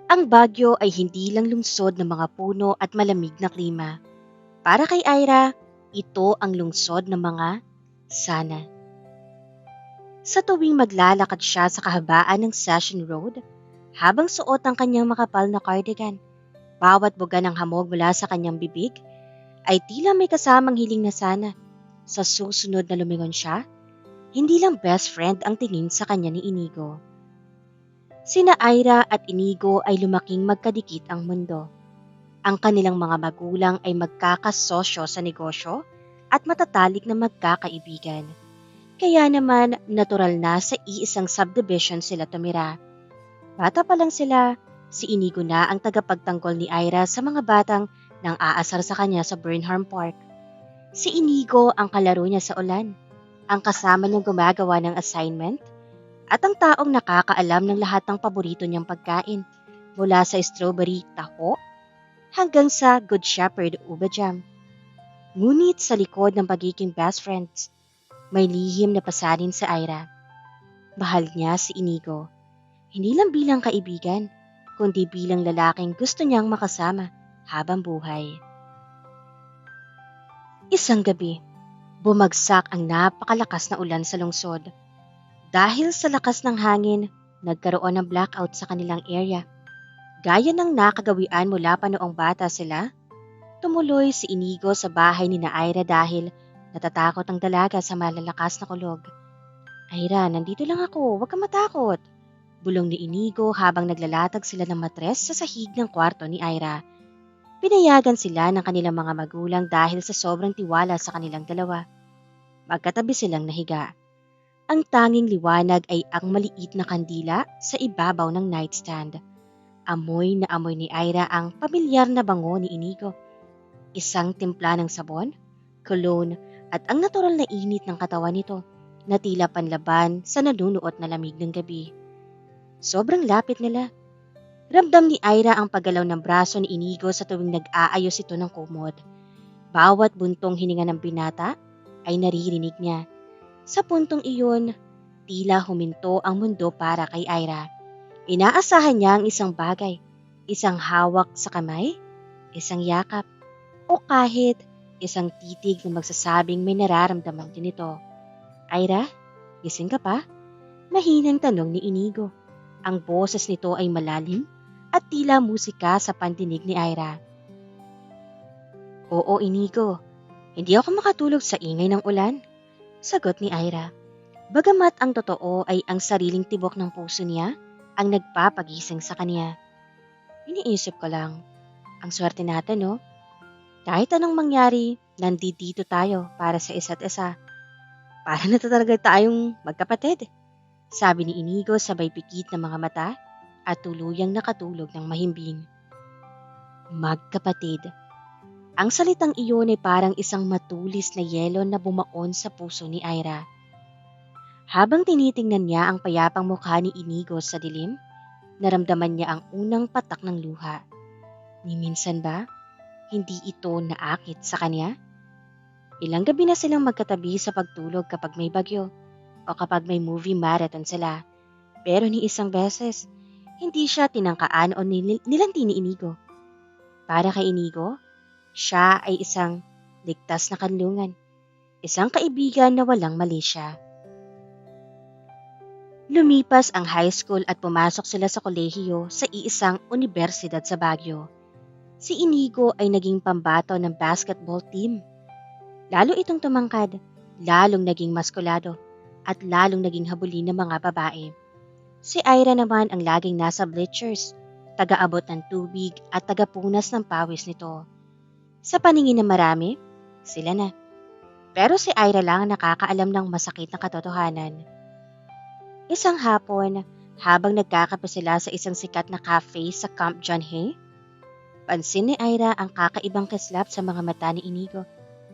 Ang Baguio ay hindi lang lungsod ng mga puno at malamig na klima. Para kay Ira, ito ang lungsod ng mga sana. Sa tuwing maglalakad siya sa kahabaan ng Session Road, habang suot ang kanyang makapal na cardigan, bawat buga ng hamog mula sa kanyang bibig ay tila may kasamang hiling na sana. Sa susunod na lumingon siya, hindi lang best friend ang tingin sa kanya ni Inigo. Sina Ira at Inigo ay lumaking magkadikit ang mundo. Ang kanilang mga magulang ay magkakasosyo sa negosyo at matatalik na magkakaibigan. Kaya naman natural na sa iisang subdivision sila tumira. Bata pa lang sila, si Inigo na ang tagapagtanggol ni Ira sa mga batang nang aasar sa kanya sa Burnham Park. Si Inigo ang kalaro niya sa ulan, ang kasama niyang gumagawa ng assignment, at ang taong nakakaalam ng lahat ng paborito niyang pagkain, mula sa strawberry taho hanggang sa Good Shepherd uba jam. Ngunit sa likod ng pagiging best friends, may lihim na pasanin sa Ira. Mahal niya si Inigo, hindi lang bilang kaibigan, kundi bilang lalaking gusto niyang makasama habang buhay. Isang gabi, bumagsak ang napakalakas na ulan sa lungsod. Dahil sa lakas ng hangin, nagkaroon ng blackout sa kanilang area. Gaya ng nakagawian mula pa noong bata sila, tumuloy si Inigo sa bahay ni Ira dahil natatakot ang dalaga sa malalakas na kulog. Ira, nandito lang ako, huwag kang matakot. Bulong ni Inigo habang naglalatag sila ng matres sa sahig ng kwarto ni Ira. Pinayagan sila ng kanilang mga magulang dahil sa sobrang tiwala sa kanilang dalawa. Magkatabi silang nahiga. Ang tanging liwanag ay ang maliit na kandila sa ibabaw ng nightstand. Amoy na amoy ni Ira ang pamilyar na bango ni Inigo. Isang timpla ng sabon, cologne at ang natural na init ng katawan nito na tila panlaban sa nanunuot na lamig ng gabi. Sobrang lapit nila. Ramdam ni Ira ang paggalaw ng braso ni Inigo sa tuwing nag-aayos ito ng kumot. Bawat buntong hininga ng binata ay naririnig niya. Sa puntong iyon, tila huminto ang mundo para kay Ira. Inaasahan niya ang isang bagay, isang hawak sa kamay, isang yakap, o kahit isang titig na magsasabing may nararamdaman din ito. Ira, gising ka pa? Mahinang tanong ni Inigo. Ang boses nito ay malalim at tila musika sa pandinig ni Ira. Oo, Inigo. Hindi ako makatulog sa ingay ng ulan. Sagot ni Ira. Bagamat ang totoo ay ang sariling tibok ng puso niya ang nagpapagising sa kanya. Iniisip ko lang, ang swerte natin, no? Kahit anong mangyari, nandito tayo para sa isa't isa. Para na talaga tayong magkapatid. Sabi ni Inigo sabay pikit ng mga mata at tuluyang nakatulog ng mahimbing. Magkapatid. Ang salitang iyon ay parang isang matulis na yelo na bumaon sa puso ni Ira. Habang tinitingnan niya ang payapang mukha ni Inigo sa dilim, naramdaman niya ang unang patak ng luha. Ni minsan ba, hindi ito naakit sa kanya? Ilang gabi na silang magkatabi sa pagtulog kapag may bagyo o kapag may movie marathon sila. Pero ni isang beses, hindi siya tinangkaan o nilanti ni Inigo. Para kay Inigo, siya ay isang ligtas na kanlungan, isang kaibigan na walang mali siya. Lumipas ang high school at pumasok sila sa kolehiyo sa iisang universidad sa Baguio. Si Inigo ay naging pambato ng basketball team. Lalo itong tumangkad, lalong naging maskulado, at lalong naging habulin ng mga babae. Si Ira naman ang laging nasa bleachers, taga-abot ng tubig at taga-punas ng pawis nito. Sa paningin ng marami, sila na. Pero si Ira lang ang nakakaalam ng masakit na katotohanan. Isang hapon, habang nagkakape sila sa isang sikat na cafe sa Camp John Hay, pansin ni Ira ang kakaibang kislap sa mga mata ni Inigo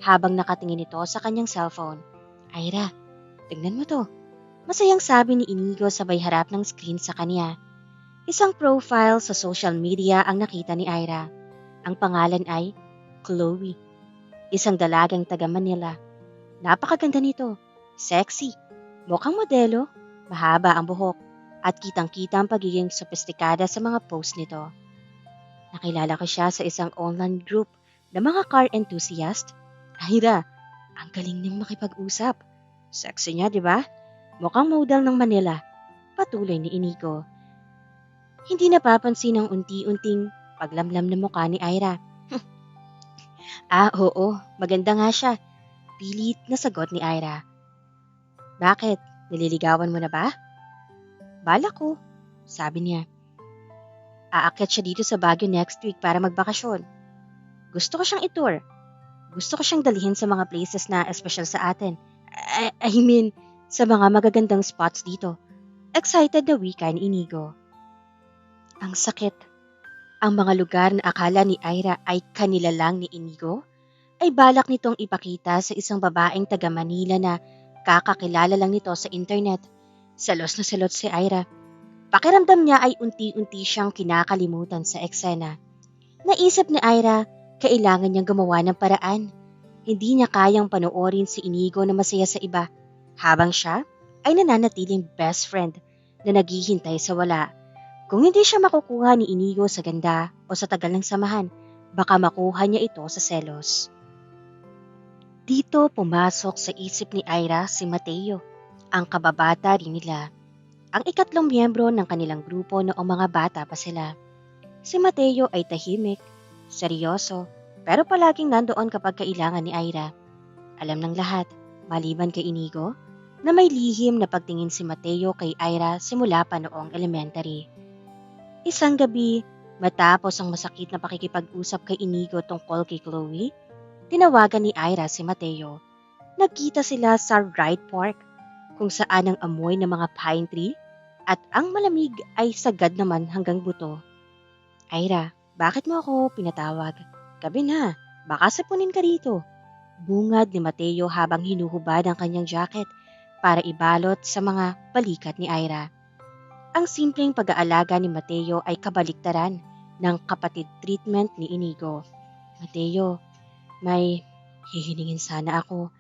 habang nakatingin ito sa kanyang cellphone. Ira, tingnan mo to. Masayang sabi ni Inigo sabay harap ng screen sa kanya. Isang profile sa social media ang nakita ni Ira. Ang pangalan ay Chloe, isang dalagang taga Manila. Napakaganda nito, sexy, mukhang modelo, mahaba ang buhok, at kitang-kita ang pagiging sophisticada sa mga post nito. Nakilala ko siya sa isang online group ng mga car enthusiast. Ira, ang galing niyang makipag-usap. Sexy niya, di ba? Mukhang model ng Manila. Patuloy ni Inigo. Hindi napapansin ang unti-unting paglamlam ng mukha ni Ira. Oo, maganda nga siya. Pilit na sagot ni Ira. Bakit? Nililigawan mo na ba? Bala ko, sabi niya. Aakyat siya dito sa Baguio next week para magbakasyon. Gusto ko siyang itour. Gusto ko siyang dalhin sa mga places na espesyal sa atin. I mean, sa mga magagandang spots dito. Excited na wika ni Inigo. Ang sakit. Ang mga lugar na akala ni Ira ay kanila lang ni Inigo ay balak nitong ipakita sa isang babaeng taga Manila na kakakilala lang nito sa internet. Selos na selos si Ira. Pakiramdam niya ay unti-unti siyang kinakalimutan sa eksena. Naisip ni Ira, kailangan niyang gumawa ng paraan. Hindi niya kayang panoorin si Inigo na masaya sa iba, habang siya ay nananatiling best friend na naghihintay sa wala. Kung hindi siya makukuha ni Inigo sa ganda o sa tagal ng samahan, baka makuha niya ito sa selos. Dito pumasok sa isip ni Ira si Mateo, ang kababata rin nila. Ang ikatlong miyembro ng kanilang grupo noong mga bata pa sila. Si Mateo ay tahimik, seryoso, pero palaging nandoon kapag kailangan ni Ira. Alam ng lahat, maliban kay Inigo, na may lihim na pagtingin si Mateo kay Ira simula pa noong elementary. Isang gabi, matapos ang masakit na pakikipag-usap kay Inigo tungkol kay Chloe, tinawagan ni Ira si Mateo. Nagkita sila sa Wright Park, kung saan ang amoy ng mga pine tree at ang malamig ay sagad naman hanggang buto. Ira, bakit mo ako pinatawag? Gabi na, baka sapunin ka rito. Bungad ni Mateo habang hinuhubad ang kanyang jacket para ibalot sa mga balikat ni Ira. Ang simpleng pag-aalaga ni Mateo ay kabaliktaran ng kapatid treatment ni Inigo. Mateo, may hihiningin sana ako,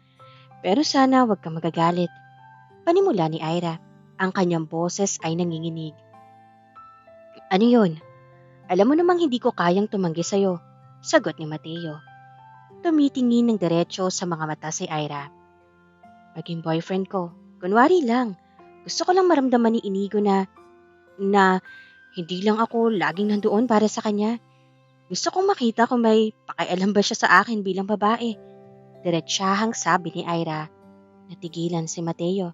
pero sana wag ka magagalit. Panimula ni Ira. Ang kanyang boses ay nanginginig. Ano yun? Alam mo namang hindi ko kayang tumanggi sa'yo, sagot ni Mateo. Tumitingin ng diretso sa mga mata si Ira. Maging boyfriend ko, kunwari lang. Gusto ko lang maramdaman ni Inigo na hindi lang ako laging nandoon para sa kanya. Gusto kong makita kung may pakialam ba siya sa akin bilang babae. Diretsahang sabi ni Ira. Natigilan si Mateo.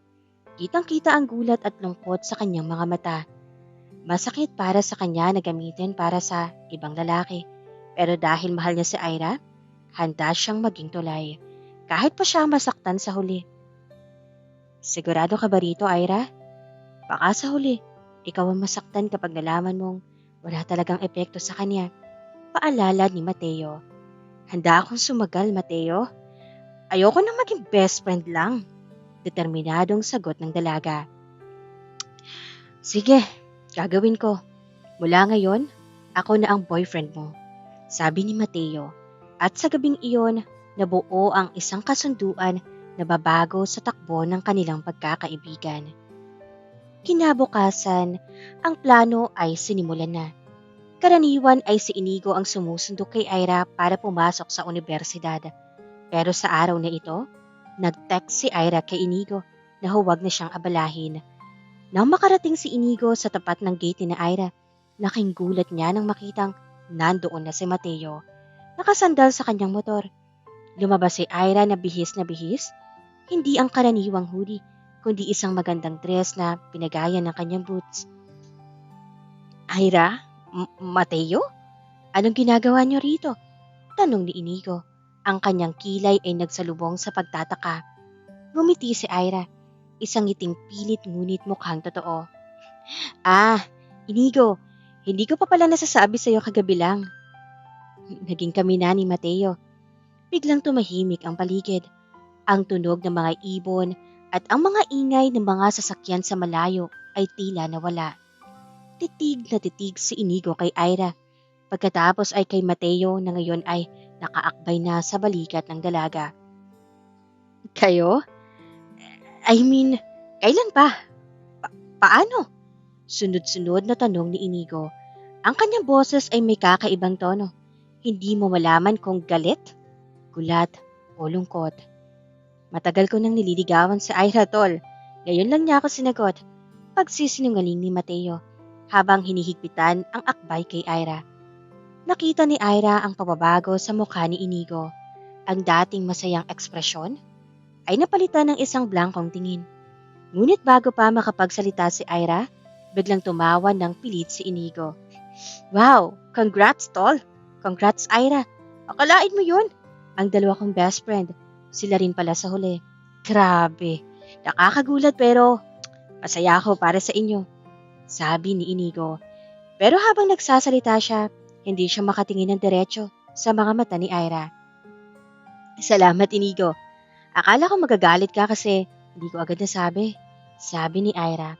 Kitang-kita ang gulat at lungkot sa kanyang mga mata. Masakit para sa kanya na gamitin para sa ibang lalaki. Pero dahil mahal niya si Ira, handa siyang maging tulay. Kahit pa siya masaktan sa huli. Sigurado ka ba rito, Ira? Baka sa huli, ikaw ang masaktan kapag nalaman mong wala talagang epekto sa kanya. Paalala ni Mateo. Handa akong sumagal, Mateo. Ayoko nang maging best friend lang. Determinadong sagot ng dalaga. Sige, gagawin ko. Mula ngayon, ako na ang boyfriend mo, sabi ni Mateo. At sa gabing iyon, nabuo ang isang kasunduan na babago sa takbo ng kanilang pagkakaibigan. Kinabukasan, ang plano ay sinimulan na. Karaniwan ay si Inigo ang sumusundo kay Ira para pumasok sa universidad. Pero sa araw na ito, nag-text si Ira kay Inigo na huwag na siyang abalahin. Nang makarating si Inigo sa tapat ng gate ni Ira, laking gulat niya nang makitang nandoon na si Mateo, nakasandal sa kanyang motor. Lumabas si Ira na bihis, hindi ang karaniwang hoodie, kundi isang magandang dress na pinagaya ng kanyang boots. Ira? Mateo? Anong ginagawa niyo rito? Tanong ni Inigo. Ang kanyang kilay ay nagsalubong sa pagtataka. Ngumiti si Ira, isang ngiting pilit ngunit mukhang totoo. Inigo, hindi ko pa pala nasasabi sa iyo kagabi lang. Naging kami na ni Mateo. Biglang tumahimik ang paligid. Ang tunog ng mga ibon at ang mga ingay ng mga sasakyan sa malayo ay tila nawala. Titig na titig si Inigo kay Ira. Pagkatapos ay kay Mateo na ngayon ay nakaakbay na sa balikat ng dalaga. Kayo? I mean, kailan pa? Paano? Sunod-sunod na tanong ni Inigo. Ang kanyang boses ay may kakaibang tono. Hindi mo malaman kung galit, gulat, o lungkot. Matagal ko nang nililigawan si Ira, tol. Ngayon lang niya ako sinagot. Pagsisinungaling ni Mateo habang hinihigpitan ang akbay kay Ira. Nakita ni Ira ang pababago sa mukha ni Inigo. Ang dating masayang ekspresyon ay napalitan ng isang blankong tingin. Ngunit bago pa makapagsalita si Ira, biglang tumawa ng pilit si Inigo. Wow! Congrats, tol! Congrats, Ira! Akalain mo yun? Ang dalawa kong best friend, sila rin pala sa huli. Grabe! Nakakagulat pero masaya ako para sa inyo, sabi ni Inigo. Pero habang nagsasalita siya, hindi siya makatingin ng diretso sa mga mata ni Ira. Salamat, Inigo. Akala ko magagalit ka kasi hindi ko agad nasabi, sabi ni Ira.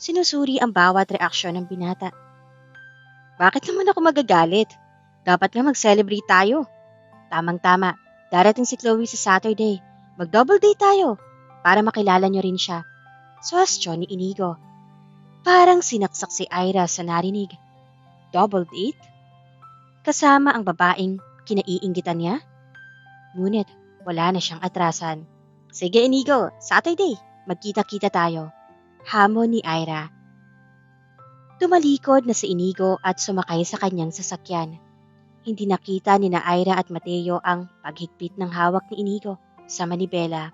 Sinusuri ang bawat reaksyon ng binata. Bakit naman ako magagalit? Dapat nga mag-celebrate tayo. Tamang-tama, darating si Chloe sa Saturday. Mag-double date tayo para makilala niyo rin siya. Suwestyon ni Inigo. Parang sinaksak si Ira sa narinig. Double date? Kasama ang babaeng kinaiinggitan niya? Ngunit wala na siyang atrasan. Sige Inigo, Saturday, magkita-kita tayo. Hamon ni Ira. Tumalikod na si Inigo at sumakay sa kanyang sasakyan. Hindi nakita ni na Ira at Mateo ang paghigpit ng hawak ni Inigo sa manibela.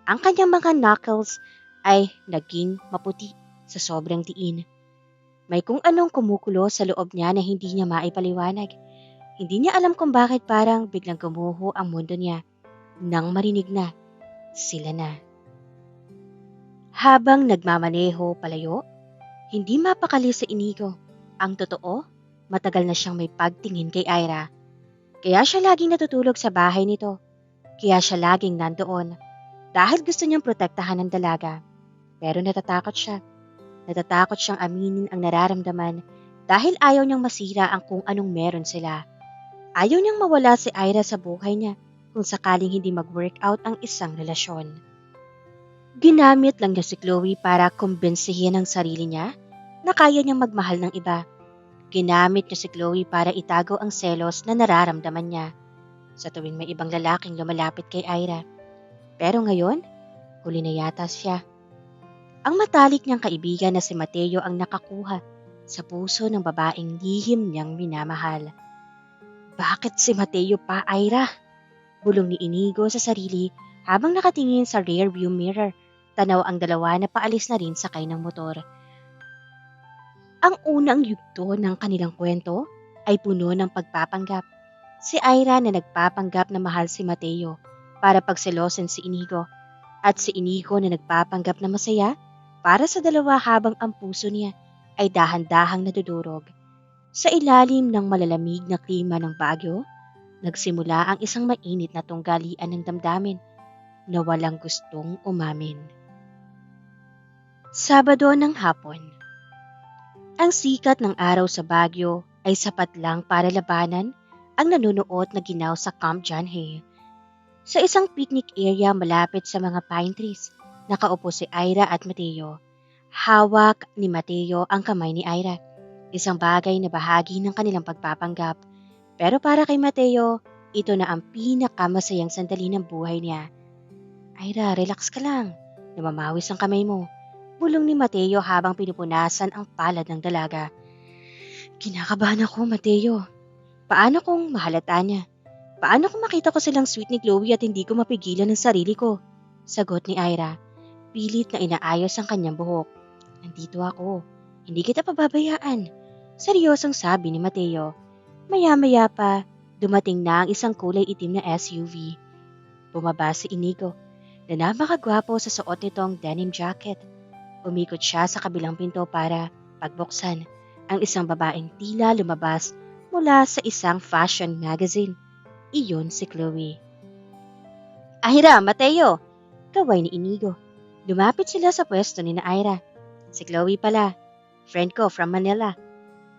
Ang kanyang mga knuckles ay naging maputi sa sobrang diin. May kung anong kumukulo sa loob niya na hindi niya maipaliwanag. Hindi niya alam kung bakit parang biglang gumuho ang mundo niya nang marinig na sila na. Habang nagmamaneho palayo, hindi mapakali sa Inigo. Ang totoo, matagal na siyang may pagtingin kay Ira. Kaya siya laging natutulog sa bahay nito. Kaya siya laging nandoon. Dahil gusto niyang protektahan ng dalaga. Pero natatakot siya. Natatakot siyang aminin ang nararamdaman dahil ayaw niyang masira ang kung anong meron sila. Ayaw niyang mawala si Ira sa buhay niya kung sakaling hindi mag-workout ang isang relasyon. Ginamit lang niya si Chloe para kumbinsihin ang sarili niya na kaya niyang magmahal ng iba. Ginamit niya si Chloe para itago ang selos na nararamdaman niya sa tuwing may ibang lalaking lumalapit kay Ira. Pero ngayon, huli na yata siya. Ang matalik niyang kaibigan na si Mateo ang nakakuha sa puso ng babaeng lihim niyang minamahal. Bakit si Mateo pa, Ira? Bulong ni Inigo sa sarili habang nakatingin sa rear view mirror. Tanaw ang dalawa na paalis na rin sakay ng motor. Ang unang yugto ng kanilang kwento ay puno ng pagpapanggap. Si Ira na nagpapanggap na mahal si Mateo para pagselosin si Inigo at si Inigo na nagpapanggap na masaya para sa dalawa habang ang puso niya ay dahan-dahang nadudurog. Sa ilalim ng malalamig na klima ng Baguio, nagsimula ang isang mainit na tunggalian ng damdamin na walang gustong umamin. Sabado ng hapon. Ang sikat ng araw sa Baguio ay sapat lang para labanan ang nanunuot na ginaw sa Camp John Hay. Sa isang picnic area malapit sa mga pine trees, nakaupo si Ira at Mateo. Hawak ni Mateo ang kamay ni Ira, isang bagay na bahagi ng kanilang pagpapanggap. Pero para kay Mateo, ito na ang pinakamasayang sandali ng buhay niya. Ira, relax ka lang. Namamawis ang kamay mo. Bulong ni Mateo habang pinupunasan ang palad ng dalaga. Kinakabahan ako, Mateo. Paano kung mahalata niya? Paano kung makita ko silang sweet ni Chloe at hindi ko mapigilan ang sarili ko? Sagot ni Ira. Pilit na inaayos ang kanyang buhok. Nandito ako. Hindi kita pababayaan. Seryosong sabi ni Mateo. Maya-maya pa, dumating na ang isang kulay itim na SUV. Bumaba si Inigo na napakagwapo sa suot nitong denim jacket. Umikot siya sa kabilang pinto para pagbuksan ang isang babaeng tila lumabas mula sa isang fashion magazine. Iyon si Chloe. Ira, Mateo! Kaway ni Inigo. Lumapit sila sa pwesto ni na Ira. Si Chloe pala. Friend ko from Manila.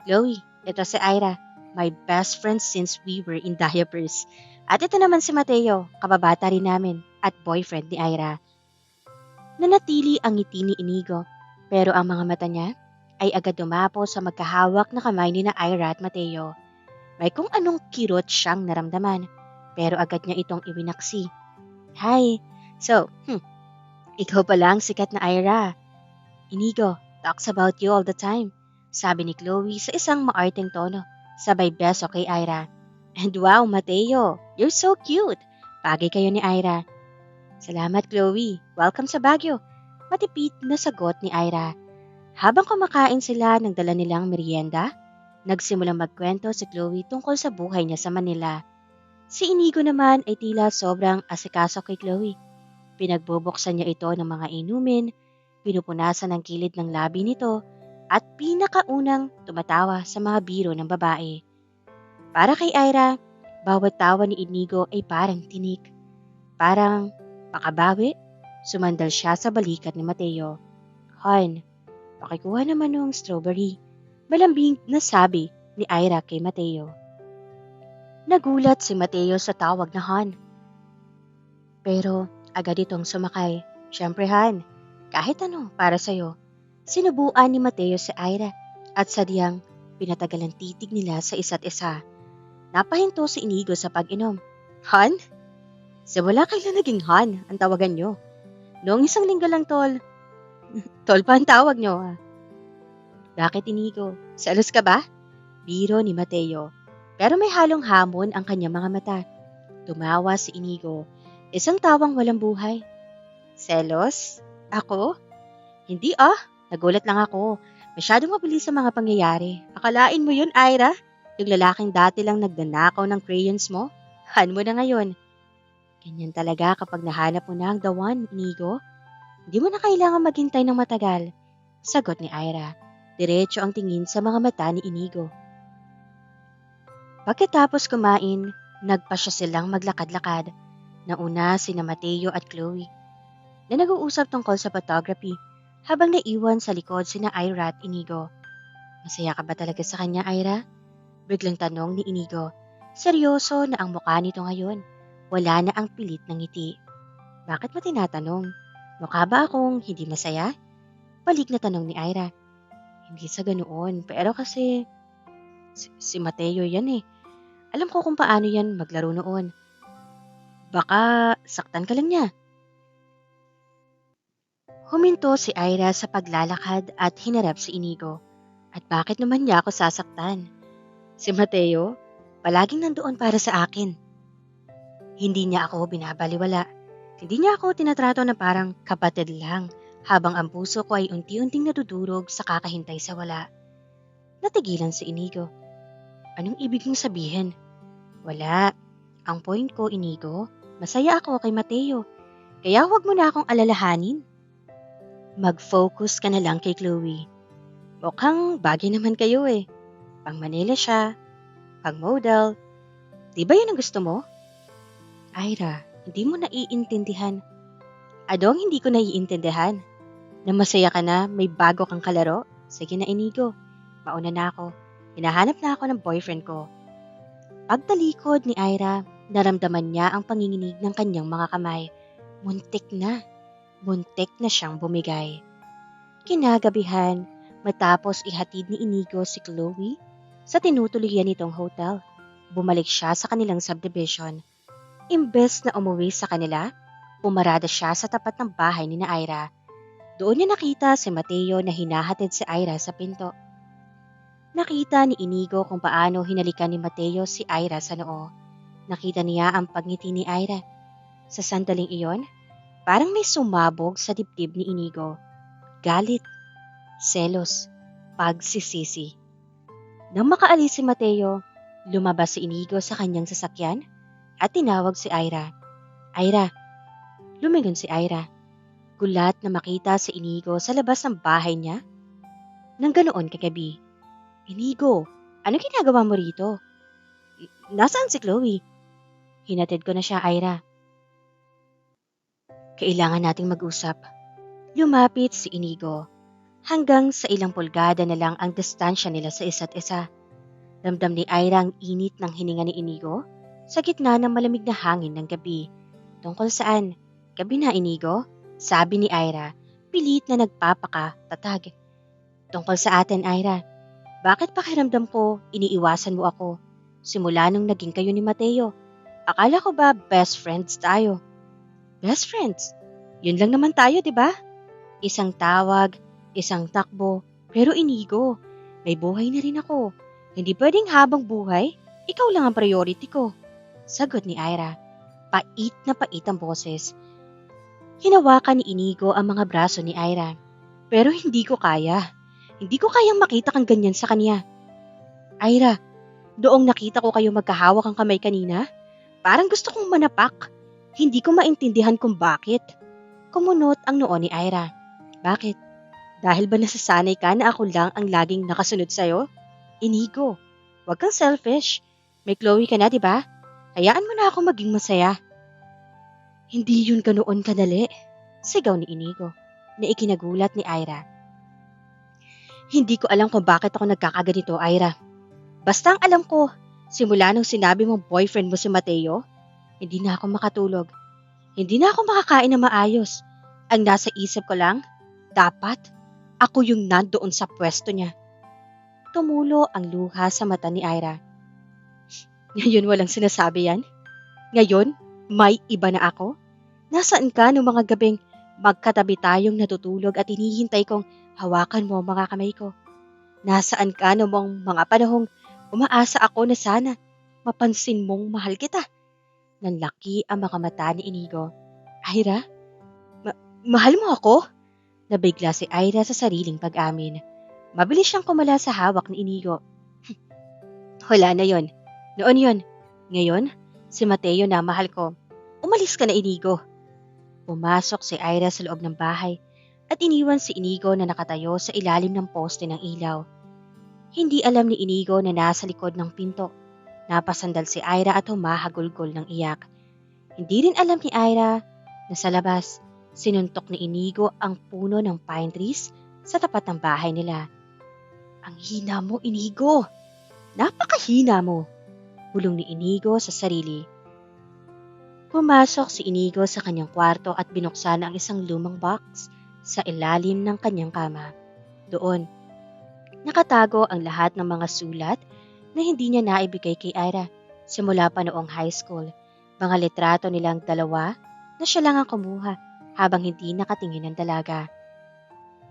Chloe, ito si Ira. My best friend since we were in diapers. At ito naman si Mateo, kababata rin namin at boyfriend ni Ira. Nanatili ang ngiti ni Inigo, pero ang mga mata niya ay agad dumapo sa magkahawak na kamay ni na Ira at Mateo. May kung anong kirot siyang naramdaman, pero agad niya itong iwinaksi. Hi! So, ikaw pala ang sikat na Ira. Inigo talks about you all the time, sabi ni Chloe sa isang maarteng tono, sabay beso kay Ira. And wow, Mateo, you're so cute! Bagay kayo ni Ira. Salamat, Chloe. Welcome sa Baguio. Matipid na sagot ni Ira. Habang kumakain sila ng dala nilang merienda, nagsimulang magkwento si Chloe tungkol sa buhay niya sa Manila. Si Inigo naman ay tila sobrang asikaso kay Chloe. Pinagbubuksan niya ito ng mga inumin, pinupunasan ang kilid ng labi nito, at pinakaunang tumatawa sa mga biro ng babae. Para kay Ira, bawat tawa ni Inigo ay parang tinik. Parang makabawi, sumandal siya sa balikat ni Mateo. Han, pakikuha naman ng strawberry. Malambing na sabi ni Ira kay Mateo. Nagulat si Mateo sa tawag na Han. Pero agad itong sumakay. Siyempre Han, kahit ano para sa'yo. Sinubuan ni Mateo si Ira at sadyang pinatagal ang titig nila sa isa't isa. Napahinto si Inigo sa pag-inom. Han? Simula kailan naging Han ang tawagan nyo? Noong isang linggo lang, Tol. Tol pa ang tawag nyo, ha? Bakit, Inigo? Selos ka ba? Biro ni Mateo. Pero may halong hamon ang kanyang mga mata. Tumawa si Inigo. Isang tawang walang buhay. Selos? Ako? Hindi nagulat lang ako. Masyadong mabilis sa mga pangyayari. Akalain mo yun, Ira? Yung lalaking dati lang nagdanakaw ng crayons mo? Han mo na ngayon. Ganyan talaga kapag nahanap mo na ang the one, Inigo. Hindi mo na kailangan maghintay ng matagal. Sagot ni Ira. Diretso ang tingin sa mga mata ni Inigo. Pagkatapos kumain, nagpasya silang maglakad-lakad. Nauna sina Mateo at Chloe na nag-uusap tungkol sa photography habang naiwan sa likod sina Ira at Inigo. Masaya ka ba talaga sa kanya, Ira? Biglang tanong ni Inigo. Seryoso na ang mukha nito ngayon. Wala na ang pilit ng ngiti. Bakit mo tinatanong? Mukha ba akong hindi masaya? Balik na tanong ni Ira. Hindi sa ganoon, pero kasi si Mateo yan eh. Alam ko kung paano yan maglaro noon. Baka saktan ka lang niya. Huminto si Ira sa paglalakad at hinarap si Inigo. At bakit naman niya ako sasaktan? Si Mateo, palaging nandoon para sa akin. Hindi niya ako binabaliwala. Hindi niya ako tinatrato na parang kapatid lang habang ang puso ko ay unti-unting nadudurog sa kakahintay sa wala. Natigilan si Inigo. Anong ibig mong sabihin? Wala. Ang point ko, Inigo, masaya ako kay Mateo. Kaya huwag mo na akong alalahanin. Mag-focus ka na lang kay Chloe. Mukhang bagay naman kayo eh. Pang Manila siya, pang model. Di ba yun ang gusto mo? Ira, hindi mo naiintindihan. Adong hindi ko naiintindihan. Na masaya ka na, may bago kang kalaro? Sige na, Inigo. Mauna na ako. Hinahanap na ako ng boyfriend ko. Pagtalikod ni Ira, naramdaman niya ang panginginig ng kanyang mga kamay. Muntik na. Muntik na siyang bumigay. Kinagabihan, matapos ihatid ni Inigo si Chloe sa tinutuloyan nitong hotel, bumalik siya sa kanilang subdivision. Imbes na umuwi sa kanila, pumarada siya sa tapat ng bahay ni na Ira. Doon niya nakita si Mateo na hinahatid si Ira sa pinto. Nakita ni Inigo kung paano hinalikan ni Mateo si Ira sa noo. Nakita niya ang pagngiti ni Ira. Sa sandaling iyon, parang may sumabog sa dibdib ni Inigo. Galit, selos, pagsisisi. Nang makaalis si Mateo, lumabas si Inigo sa kanyang sasakyan at tinawag si Ira. Ira, lumingon si Ira. Gulat na makita si Inigo sa labas ng bahay niya. Nang ganoon kagabi. Inigo, ano ginagawa mo rito? Nasaan si Chloe? Hinatid ko na siya, Ira. Kailangan nating mag-usap. Lumapit si Inigo. Hanggang sa ilang pulgada na lang ang distansya nila sa isa't isa. Ramdam ni Ira ang init ng hininga ni Inigo sa gitna ng malamig na hangin ng gabi. Tungkol saan? Gabi na, Inigo? Sabi ni Ira, pilit na nagpapaka-tatag. Tungkol sa atin, Ira, bakit pakiramdam ko iniiwasan mo ako? Simula nung naging kayo ni Mateo, akala ko ba best friends tayo? Best friends? Yun lang naman tayo, di ba? Isang tawag, isang takbo, pero Inigo, may buhay na rin ako. Hindi pwedeng habang buhay, ikaw lang ang priority ko. Sagot ni Ira. Pait na pait ang boses. Hinawakan ni Inigo ang mga braso ni Ira. Pero hindi ko kaya. Hindi ko kayang makita kang ganyan sa kanya. Ira, doong nakita ko kayo magkahawak ang kamay kanina, parang gusto kong manapak. Hindi ko maintindihan kung bakit. Kumunot ang noo ni Ira. Bakit? Dahil ba nasasanay ka na ako lang ang laging nakasunod sa'yo? Inigo, wag kang selfish. May Chloe ka na, di ba? Hayaan mo na ako maging masaya. Hindi yun ganoon kadali. Sigaw ni Inigo, na ikinagulat ni Ira. Hindi ko alam kung bakit ako nagkakaganito, Ira. Basta ang alam ko, simula nung sinabi mong boyfriend mo si Mateo, hindi na ako makatulog. Hindi na ako makakain na maayos. Ang nasa isip ko lang, dapat ako yung nandoon sa pwesto niya. Tumulo ang luha sa mata ni Ira. Ngayon walang sinasabi yan? Ngayon, may iba na ako? Nasaan ka nung mga gabing magkatabi tayong natutulog at hinihintay kong hawakan mo ang mga kamay ko? Nasaan ka nung mga panahong umaasa ako na sana mapansin mong mahal kita? Nanlaki ang mga mata ni Inigo. Ira, mahal mo ako? Nabigla si Ira sa sariling pag-amin. Mabilis siyang kumala sa hawak ni Inigo. Wala na yon. Noon yon. Ngayon, si Mateo na mahal ko. Umalis ka na, Inigo. Pumasok si Ira sa loob ng bahay at iniwan si Inigo na nakatayo sa ilalim ng poste ng ilaw. Hindi alam ni Inigo na nasa likod ng pinto. Napasandal si Ira at humahagulgol ng iyak. Hindi rin alam ni Ira na sa labas, sinuntok ni Inigo ang puno ng pine trees sa tapat ng bahay nila. Ang hina mo, Inigo! Napakahina mo! Bulong ni Inigo sa sarili. Pumasok si Inigo sa kanyang kwarto at binuksan ang isang lumang box sa ilalim ng kanyang kama. Doon, nakatago ang lahat ng mga sulat na hindi niya naibigay kay Ira simula pa noong high school. Mga litrato nilang dalawa na siya lang ang kumuha habang hindi nakatingin ng dalaga.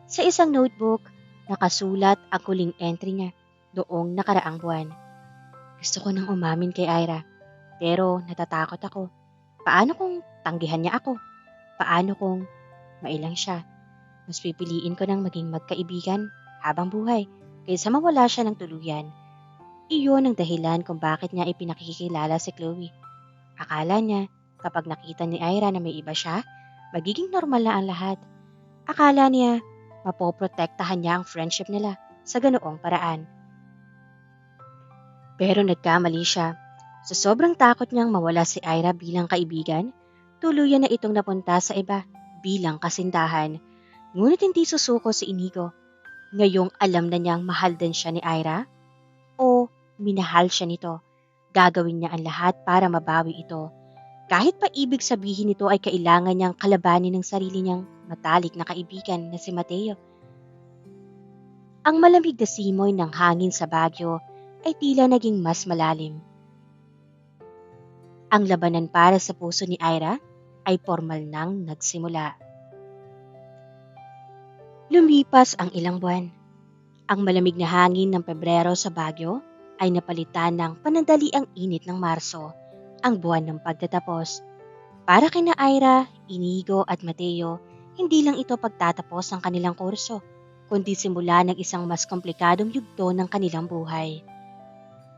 Sa isang notebook, nakasulat ang huling entry niya doong nakaraang buwan. Gusto ko nang umamin kay Ira, pero natatakot ako. Paano kung tanggihan niya ako? Paano kung mailang siya? Mas pipiliin ko nang maging magkaibigan habang buhay kaysa mawala siya ng tuluyan. Iyon ang dahilan kung bakit niya ipinakikilala si Chloe. Akala niya kapag nakita ni Ira na may iba siya, magiging normal na ang lahat. Akala niya mapoprotektahan niya ang friendship nila sa ganoong paraan. Pero nagkamali siya. Sa sobrang takot niyang mawala si Ira bilang kaibigan, tuluyan na itong napunta sa iba bilang kasintahan. Ngunit hindi susuko si Inigo. Ngayong alam na niyang mahal din siya ni Ira o minahal siya nito, gagawin niya ang lahat para mabawi ito. Kahit pa ibig sabihin nito ay kailangan niyang kalabanin ng sarili niyang matalik na kaibigan na si Mateo. Ang malamig na simoy ng hangin sa Baguio ay tila naging mas malalim. Ang labanan para sa puso ni Ira ay formal nang nagsimula. Lumipas ang ilang buwan. Ang malamig na hangin ng Pebrero sa Baguio ay napalitan ng panandaliang init ng Marso, ang buwan ng pagtatapos. Para kina Ira, Inigo at Mateo, hindi lang ito pagtatapos ng kanilang kurso, kundi simula ng isang mas komplikadong yugto ng kanilang buhay.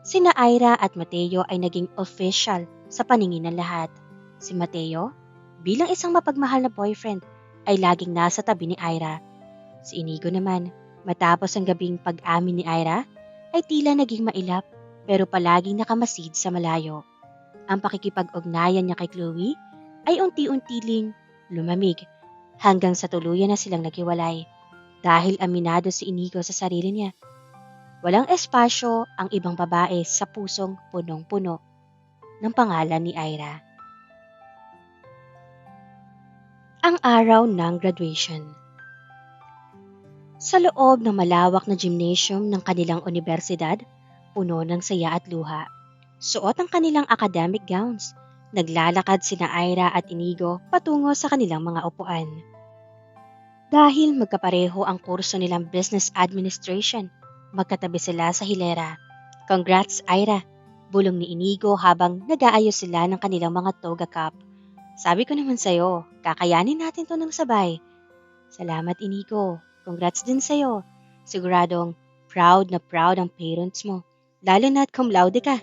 Sina Ira at Mateo ay naging official sa paningin ng lahat. Si Mateo, bilang isang mapagmahal na boyfriend, ay laging nasa tabi ni Ira. Si Inigo naman, matapos ang gabing pag-amin ni Ira, ay tila naging mailap pero palaging nakamasid sa malayo. Ang pakikipag-ugnayan niya kay Chloe ay unti-untiling lumamig hanggang sa tuluyan na silang naghiwalay dahil aminado si Inigo sa sarili niya. Walang espasyo ang ibang babae sa pusong punong-puno ng pangalan ni Ira. Ang araw ng graduation. Sa loob ng malawak na gymnasium ng kanilang unibersidad, puno ng saya at luha. Suot ang kanilang academic gowns. Naglalakad sina Ira at Inigo patungo sa kanilang mga upuan. Dahil magkapareho ang kurso nilang Business Administration, magkatabi sila sa hilera. Congrats, Ira! Bulong ni Inigo habang nag-aayos sila ng kanilang mga toga cup. Sabi ko naman sa'yo, kakayanin natin to ng sabay. Salamat, Inigo. Congrats din sa'yo. Siguradong proud na proud ang parents mo. Lalo na't cum laude ka.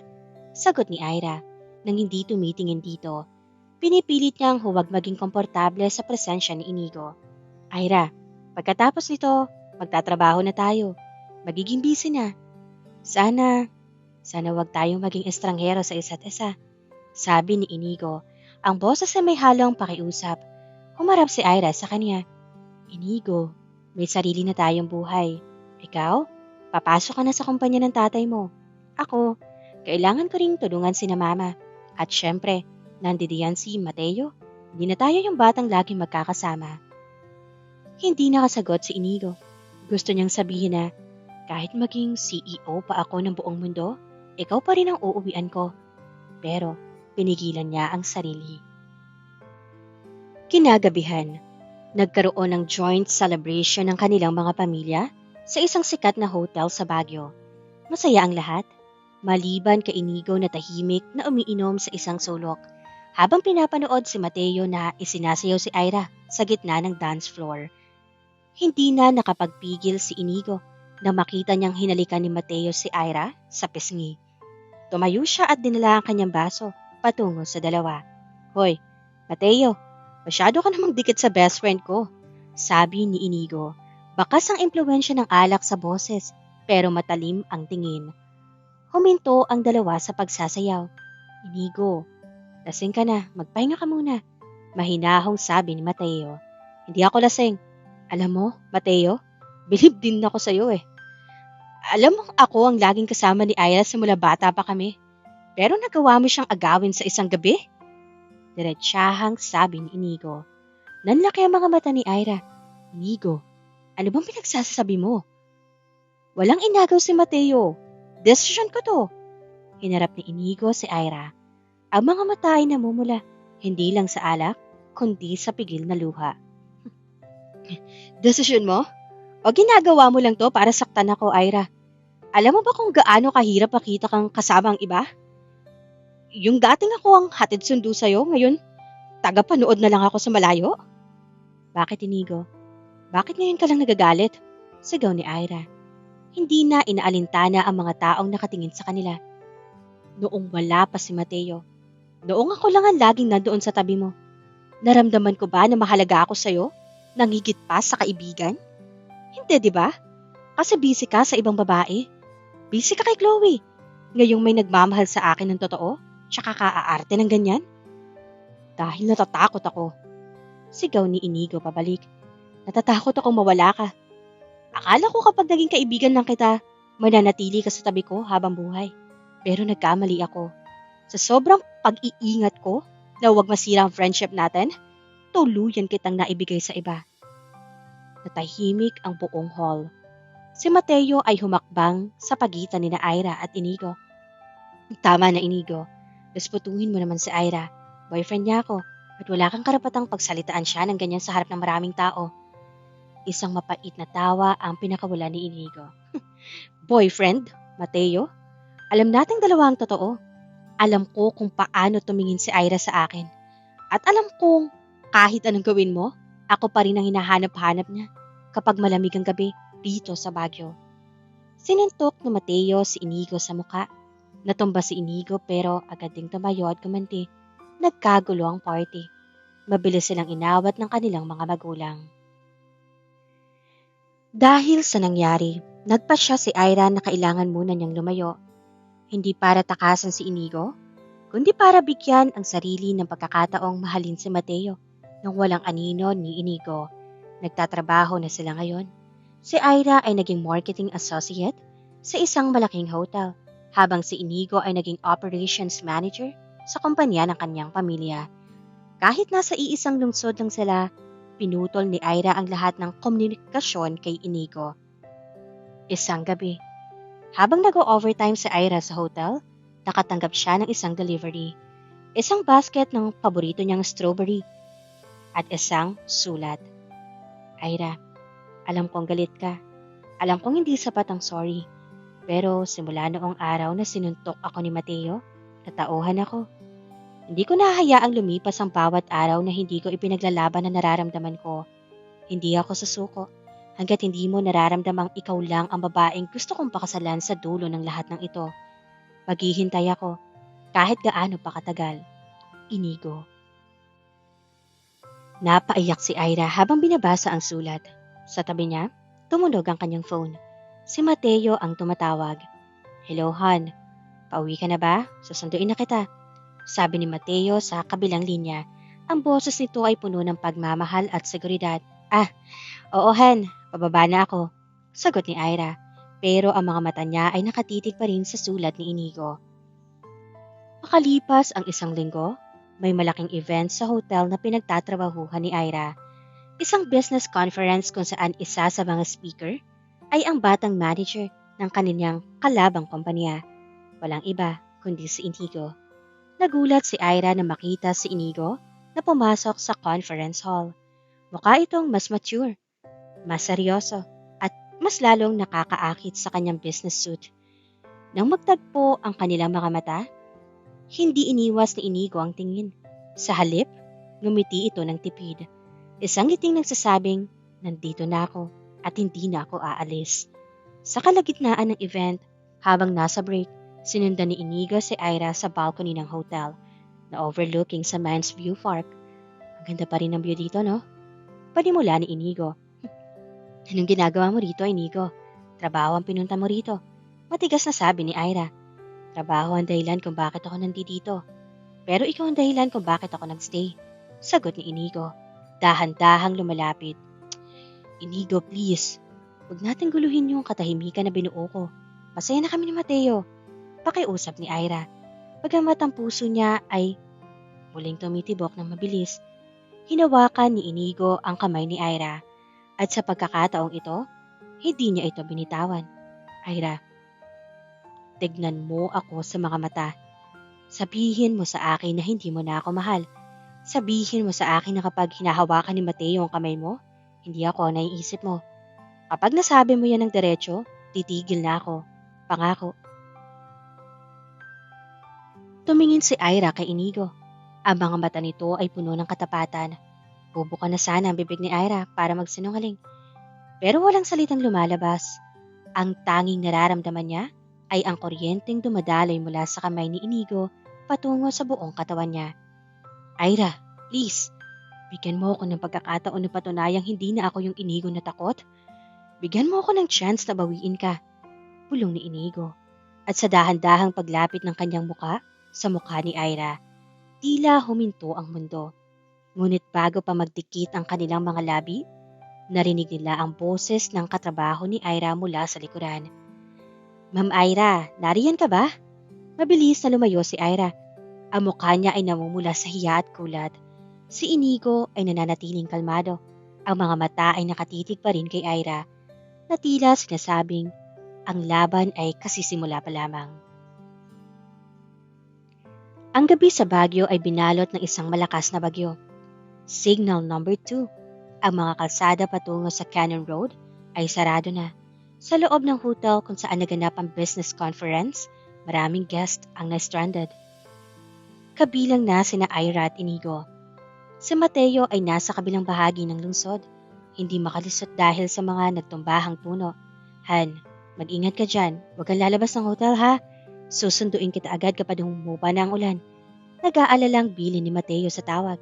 Sagot ni Ira nang hindi tumitingin dito. Pinipilit niyang huwag maging komportable sa presensya ni Inigo. Ira, pagkatapos nito, magtatrabaho na tayo. Magiging busy na. Sana wag tayong maging estranghero sa isa't isa. Sabi ni Inigo, ang boses ay may halong pakiusap. Humarap si Ira sa kanya. Inigo, may sarili na tayong buhay. Ikaw, papasok ka na sa kumpanya ng tatay mo. Ako, kailangan ko ring tulungan sina mama. At syempre, nandidiyan si Mateo. Hindi na tayo yung batang laging magkakasama. Hindi nakasagot si Inigo. Gusto niyang sabihin na kahit maging CEO pa ako ng buong mundo, ikaw pa rin ang uuwian ko. Pero pinigilan niya ang sarili. Kinagabihan, nagkaroon ng joint celebration ng kanilang mga pamilya sa isang sikat na hotel sa Baguio. Masaya ang lahat, maliban kay Inigo na tahimik na umiinom sa isang sulok habang pinapanood si Mateo na isinasayaw si Ira sa gitna ng dance floor. Hindi na nakapagpigil si Inigo na makita niyang hinalikan ni Mateo si Ira sa pisngi. Tumayo siya at dinala ang kanyang baso patungo sa dalawa. Hoy, Mateo, masyado ka namang dikit sa best friend ko, sabi ni Inigo. Bakas ang impluwensya ng alak sa boses pero matalim ang tingin. Huminto ang dalawa sa pagsasayaw. Inigo, lasing ka na, magpahinga ka muna. Mahinahong sabi ni Mateo. Hindi ako lasing. Alam mo, Mateo, bilib din ako sa'yo eh. Alam mo ako ang laging kasama ni Ira simula bata pa kami. Pero nagawa mo siyang agawin sa isang gabi? Diretsahang sabi ni Inigo. Nanlaki ang mga mata ni Ira. Inigo, ano bang pinagsasabi mo? Walang inagaw si Mateo. Desisyon ko to. Hinarap ni Inigo si Ira. Ang mga mata ay namumula, hindi lang sa alak, kundi sa pigil na luha. Desisyon mo? O ginagawa mo lang to para saktan ako, Ira? Alam mo ba kung gaano kahirap makita kang kasama ang iba? Yung dating ako ang hatid sundo sa'yo, ngayon, taga-panood na lang ako sa malayo? Bakit, Inigo? Bakit ngayon ka lang nagagalit? Sigaw ni Ira. Hindi na inaalintana ang mga taong nakatingin sa kanila. Noong wala pa si Mateo, noong ako lang ang laging nandoon sa tabi mo, naramdaman ko ba na mahalaga ako sa'yo? Nangigit pa sa kaibigan? Hindi, di ba? Kasi busy ka sa ibang babae. Busy ka kay Chloe. Ngayong may nagmamahal sa akin ng totoo, tsaka kaaarte ng ganyan? Dahil natatakot ako. Sigaw ni Inigo pabalik. Natatakot akong mawala ka. Akala ko kapag naging kaibigan lang kita, mananatili ka sa tabi ko habang buhay. Pero nagkamali ako. Sa sobrang pag-iingat ko na huwag masira ang friendship natin, tuluyan kitang naibigay sa iba. Natahimik ang buong hall. Si Mateo ay humakbang sa pagitan ni Ira at Inigo. Tama na, Inigo. Respetuhin mo naman si Ira. Boyfriend niya ako at wala kang karapatang pagsalitaan siya ng ganyan sa harap ng maraming tao. Isang mapait na tawa ang pinakawala ni Inigo. Boyfriend? Mateo? Alam nating dalawa ang totoo. Alam ko kung paano tumingin si Ira sa akin. At alam kong kahit anong gawin mo, ako pa rin ang hinahanap-hanap niya kapag malamig ang gabi dito sa Baguio. Sinuntok ni Mateo si Inigo sa muka. Natumba si Inigo pero agad ding tumayo at gumanti. Nagkagulo ang party. Mabilis silang inawat ng kanilang mga magulang. Dahil sa nangyari, nagpasya si Ira na kailangan muna niyang lumayo. Hindi para takasan si Inigo, kundi para bigyan ang sarili ng pagkakataong mahalin si Mateo nang walang anino ni Inigo. Nagtatrabaho na sila ngayon. Si Ira ay naging marketing associate sa isang malaking hotel, habang si Inigo ay naging operations manager sa kumpanya ng kanyang pamilya. Kahit nasa iisang lungsod lang sila, pinutol ni Ira ang lahat ng komunikasyon kay Inigo. Isang gabi, habang nag-overtime si Ira sa hotel, nakatanggap siya ng isang delivery. Isang basket ng paborito niyang strawberry at isang sulat. Ira, alam kong galit ka. Alam kong hindi sapat ang sorry. Pero simula noong araw na sinuntok ako ni Mateo, natauhan ako. Hindi ko nahahayaang lumipas ang bawat araw na hindi ko ipinaglalaban na nararamdaman ko. Hindi ako susuko hanggat hindi mo nararamdamang ikaw lang ang babaeng gusto kong pakasalan sa dulo ng lahat ng ito. Maghihintay ako kahit gaano pa katagal. Inigo. Napaiyak si Ira habang binabasa ang sulat. Sa tabi niya, tumunog ang kanyang phone. Si Mateo ang tumatawag. Hello, hon. Pauwi ka na ba? Susunduin na kita. Sabi ni Mateo sa kabilang linya. Ang boses nito ay puno ng pagmamahal at seguridad. Oo, hen. Pababa na ako. Sagot ni Ira. Pero ang mga mata niya ay nakatitig pa rin sa sulat ni Inigo. Makalipas ang isang linggo, may malaking event sa hotel na pinagtatrabahuhan ni Ira. Isang business conference kung saan isa sa mga speaker ay ang batang manager ng kanilang kalabang kumpanya. Walang iba kundi si Inigo. Nagulat si Ira na makita si Inigo na pumasok sa conference hall. Mukha itong mas mature, mas seryoso at mas lalong nakakaakit sa kanyang business suit. Nang magtagpo ang kanilang mga mata, hindi iniwas ni Inigo ang tingin. Sa halip, ngumiti ito ng tipid. Isang ngiting nagsasabing, nandito na ako at hindi na ako aalis. Sa kalagitnaan ng event, habang nasa break, sinundan ni Inigo si Ira sa balcony ng hotel na overlooking sa Mines View Park. Ang ganda pa rin ng view dito, no? Panimula ni Inigo. Anong ginagawa mo rito, Inigo? Trabaho ang pinunta mo rito. Matigas na sabi ni Ira. Trabaho ang dahilan kung bakit ako nandito. Pero ikaw ang dahilan kung bakit ako nagstay. Sagot ni Inigo. Dahan-dahang lumalapit. Inigo, please. Huwag natin guluhin yung katahimikan na binuo ko. Masaya na kami ni Mateo. Pakiusap ni Ira. Bagamat ang puso niya ay muling tumitibok ng mabilis. Hinawakan ni Inigo ang kamay ni Ira. At sa pagkakataong ito, hindi niya ito binitawan. Ira, tignan mo ako sa mga mata. Sabihin mo sa akin na hindi mo na ako mahal. Sabihin mo sa akin na kapag hinahawakan ni Mateo ang kamay mo, hindi ako ang naiisip mo. Kapag nasabi mo yan ng diretso, titigil na ako. Pangako. Tumingin si Ira kay Inigo. Ang mga mata nito ay puno ng katapatan. Bubuka na sana ang bibig ni Ira para magsinungaling. Pero walang salitang lumalabas. Ang tanging nararamdaman niya ay ang kuryenteng dumadaloy mula sa kamay ni Inigo patungo sa buong katawan niya. Ira, please, bigyan mo ako ng pagkakataon na patunayang hindi na ako yung Inigo na takot. Bigyan mo ako ng chance na bawiin ka. Bulong ni Inigo. At sa dahan-dahang paglapit ng kanyang muka sa mukha ni Ira, tila huminto ang mundo. Ngunit bago pa magdikit ang kanilang mga labi, narinig nila ang boses ng katrabaho ni Ira mula sa likuran. Ma'am Ira, nariyan ka ba? Mabilis na lumayo si Ira. Ang mukha niya ay namumula sa hiya at kulat. Si Inigo ay nananatiling kalmado. Ang mga mata ay nakatitig pa rin kay Ira na tila sinasabing ang laban ay kasisimula pa lamang. Ang gabi sa Baguio ay binalot ng isang malakas na bagyo. Signal number 2. Ang mga kalsada patungo sa Cannon Road ay sarado na. Sa loob ng hotel kung saan naganap ang business conference, maraming guest ang na-stranded. Kabilang na sina Ira at Inigo. Si Mateo ay nasa kabilang bahagi ng lungsod. Hindi makalisot dahil sa mga nagtumbahang puno. Han, mag-ingat ka dyan. Huwag kang lalabas ng hotel ha. Susunduin kita agad kapag humupa na ang ulan. Nag-aalalang bilin ni Mateo sa tawag.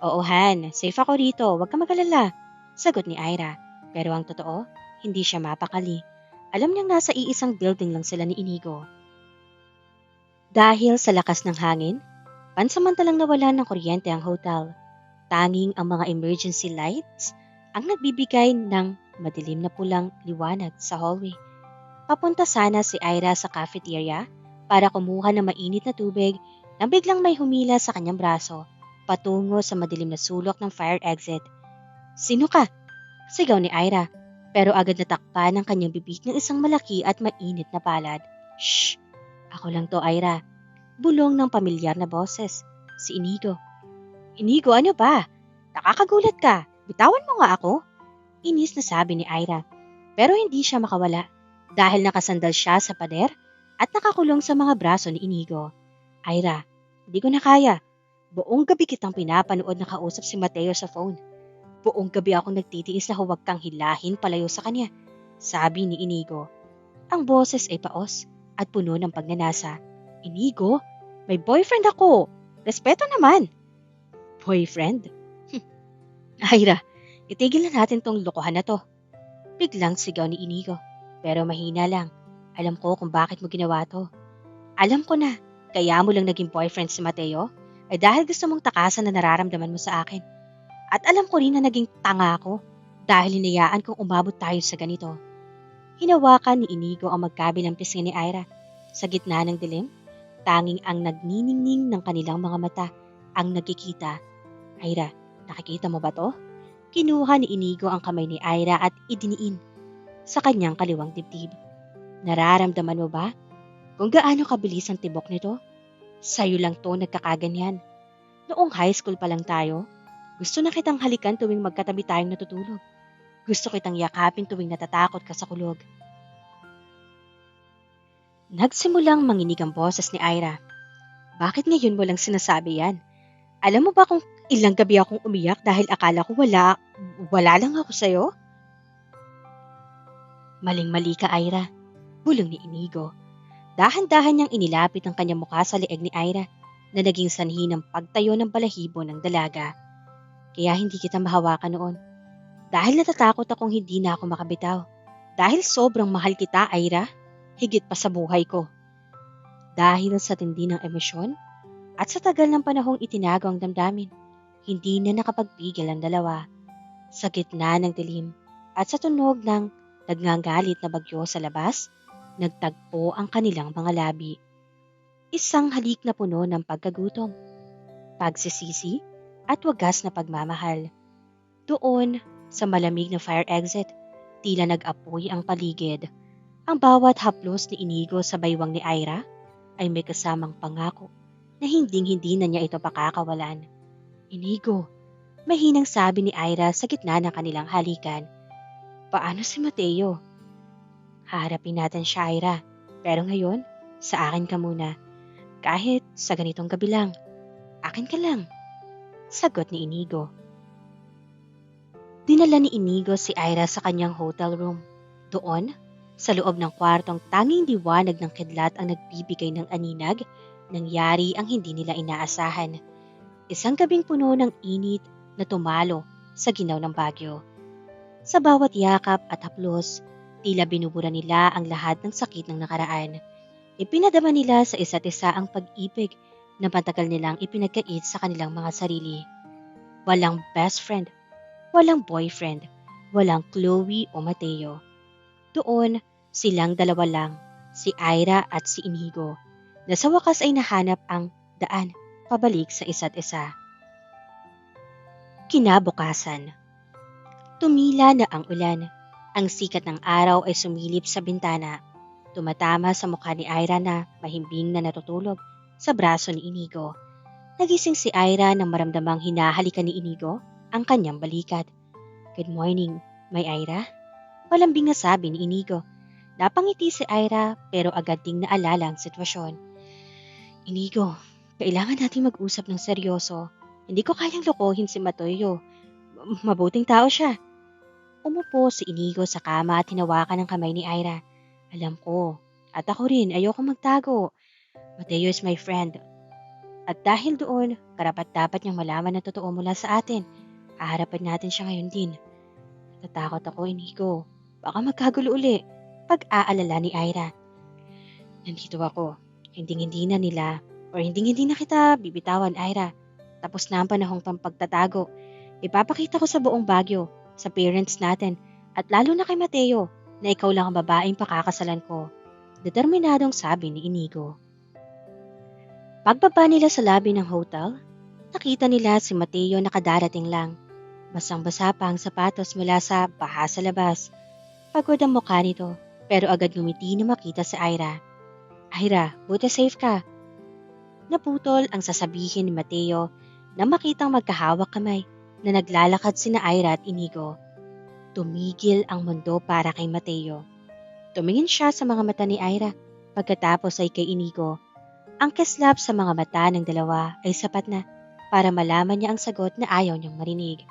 Oo Han, safe ako rito. Huwag kang mag-alala. Sagot ni Ira. Pero ang totoo, hindi siya mapakali. Alam niyang nasa iisang building lang sila ni Inigo. Dahil sa lakas ng hangin, pansamantalang nawalan ng kuryente ang hotel. Tanging ang mga emergency lights ang nagbibigay ng madilim na pulang liwanag sa hallway. Papunta sana si Ira sa cafeteria para kumuha ng mainit na tubig nang biglang may humila sa kanyang braso patungo sa madilim na sulok ng fire exit. Sino ka? Sigaw ni Ira, pero agad natakpan ng kanyang bibig ng isang malaki at mainit na palad. Shh! Ako lang to, Ira. Bulong ng pamilyar na boses. Si Inigo. Inigo, ano ba? Nakakagulat ka. Bitawan mo nga ako. Inis na sabi ni Ira. Pero hindi siya makawala dahil nakasandal siya sa pader at nakakulong sa mga braso ni Inigo. Ira, hindi ko na kaya. Buong gabi kitang pinapanood na kausap si Mateo sa phone. Buong gabi akong nagtitiis na huwag kang hilahin palayo sa kanya, sabi ni Inigo. Ang boses ay paos at puno ng pagnanasa. Inigo, may boyfriend ako. Respeto naman. Boyfriend? Ira, itigil na natin tong lokohan na to. Biglang sigaw ni Inigo. Pero mahina lang. Alam ko kung bakit mo ginawa to. Alam ko na, kaya mo lang naging boyfriend si Mateo ay dahil gusto mong takasan na nararamdaman mo sa akin. At alam ko rin na naging tanga ako dahil hinayaan kong umabot tayo sa ganito. Hinawakan ni Inigo ang magkabilang pisngi ni Ira. Sa gitna ng dilim, tanging ang nagniningning ng kanilang mga mata ang nagkikita. Ira, nakikita mo ba to? Kinuha ni Inigo ang kamay ni Ira at idiniin sa kanyang kaliwang dibdib. Nararamdaman mo ba kung gaano kabilis ang tibok nito? Sa'yo lang to nagkakaganyan. Noong high school pa lang tayo, gusto na kitang halikan tuwing magkatabi tayong natutulog. Gusto kitang yakapin tuwing natatakot ka sa kulog. Nagsimulang manginig ang boses ni Ira. Bakit ngayon mo lang sinasabi yan? Alam mo ba kung ilang gabi akong umiyak dahil akala ko wala lang ako sa'yo? Maling-mali ka, Ira. Bulong ni Inigo. Dahan-dahan niyang inilapit ang kanyang mukha sa leeg ni Ira na naging sanhi ng pagtayo ng balahibo ng dalaga. Kaya hindi kita mahawakan noon. Dahil natatakot akong hindi na ako makabitaw. Dahil sobrang mahal kita, Ira. Higit pa sa buhay ko. Dahil sa tindi ng emosyon at sa tagal ng panahong itinago ang damdamin, hindi na nakapagpigil ang dalawa. Sa gitna ng dilim at sa tunog ng nagngangalit na bagyo sa labas, nagtagpo ang kanilang mga labi. Isang halik na puno ng pagkagutom, pagsisisi at wagas na pagmamahal. Doon, sa malamig na fire exit, tila nag-apoy ang paligid. Ang bawat haplos ni Inigo sa baywang ni Ira ay may kasamang pangako na hinding-hindi na niya ito pakakawalan. Inigo, mahinang sabi ni Ira sa gitna ng kanilang halikan. Paano si Mateo? Haharapin natin siya, Ira. Pero ngayon, sa akin ka muna. Kahit sa ganitong gabi lang. Akin ka lang. Sagot ni Inigo. Dinala ni Inigo si Ira sa kanyang hotel room. Doon, sa loob ng kwartong tanging liwanag ng kidlat ang nagbibigay ng aninag, nangyari ang hindi nila inaasahan. Isang gabing puno ng init na tumalo sa ginaw ng bagyo. Sa bawat yakap at haplos, tila binubura nila ang lahat ng sakit ng nakaraan. Ipinadama nila sa isa't isa ang pag-ibig na matagal nilang ipinagkait sa kanilang mga sarili. Walang best friend, walang boyfriend, walang Chloe o Mateo. Doon, silang dalawa lang, si Ira at si Inigo, na sa wakas ay nahanap ang daan pabalik sa isa't isa. Kinabukasan. Tumila na ang ulan. Ang sikat ng araw ay sumilip sa bintana. Tumatama sa mukha ni Ira na mahimbing na natutulog sa braso ni Inigo. Nagising si Ira nang maramdamang hinahalikan ni Inigo ang kanyang balikat. Good morning, may Ira? Malambing na sabi ni Inigo. Napangiti si Ira pero agad ding naalala ang sitwasyon. Inigo, kailangan nating mag-usap ng seryoso. Hindi ko kayang lokohin si Mateo. Mabuting tao siya. Umupo si Inigo sa kama at hinawakan ang kamay ni Ira. Alam ko, at ako rin, ayoko magtago. Mateo is my friend. At dahil doon, karapat-dapat niyang malaman na totoo mula sa atin. Haharapin natin siya ngayon din. Natatakot ako, Inigo. Baka magkagulo uli. Pag-aalala ni Ira. Nandito ako. Hinding-hindi na nila or hinding-hindi na kita bibitawan, Ira. Tapos na ang panahong pampagtatago. Ipapakita ko sa buong Baguio, sa parents natin, at lalo na kay Mateo, na ikaw lang ang babaeng pakakasalan ko. Determinadong sabi ni Inigo. Pagbaba nila sa lobby ng hotel, nakita nila si Mateo nakadarating lang. Basang-basa pa ang sapatos mula sa baha sa labas. Pagod ang mukha nito, pero agad ngumiti na makita si Ira. Ira, buti safe ka. Naputol ang sasabihin ni Mateo na makitang magkahawak kamay na naglalakad sina Ira at Inigo. Tumigil ang mundo para kay Mateo. Tumingin siya sa mga mata ni Ira, pagkatapos ay kay Inigo. Ang kislap sa mga mata ng dalawa ay sapat na para malaman niya ang sagot na ayaw niyang marinig.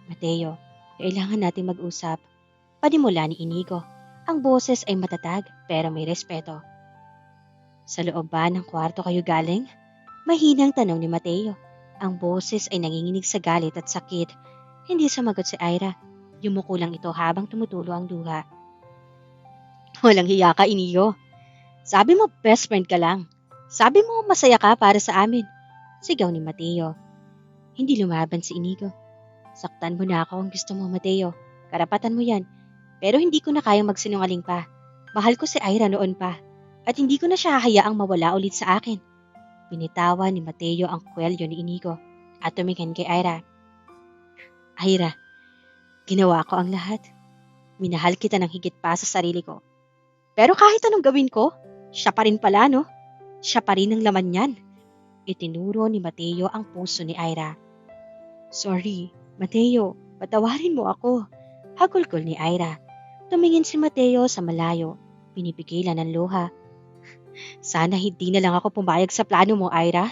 Mateo, kailangan natin mag-usap. Panimula ni Inigo. Ang boses ay matatag pero may respeto. Sa loob ba ng kwarto kayo galing? Mahinang tanong ni Mateo. Ang boses ay nanginginig sa galit at sakit. Hindi sumagot si Ira. Yumuko lang ito habang tumutulo ang luha. Walang hiya ka, Inigo. Sabi mo best friend ka lang. Sabi mo masaya ka para sa amin. Sigaw ni Mateo. Hindi lumaban si Inigo. Saktan mo na ako kung gusto mo, Mateo. Karapatan mo yan. Pero hindi ko na kayang magsinungaling pa. Mahal ko si Ira noon pa. At hindi ko na siya hayaang mawala ulit sa akin. Binitawan ni Mateo ang kwelyo ni Inigo at tumingin kay Ira. Ira, ginawa ko ang lahat. Minahal kita ng higit pa sa sarili ko. Pero kahit anong gawin ko, siya pa rin pala, no? Siya pa rin ang laman niyan. Itinuro ni Mateo ang puso ni Ira. Sorry, Mateo, patawarin mo ako. Hagulgol ni Ira. Tumingin si Mateo sa malayo. Pinipigilan ng luha. Sana hindi na lang ako pumayag sa plano mo, Ira.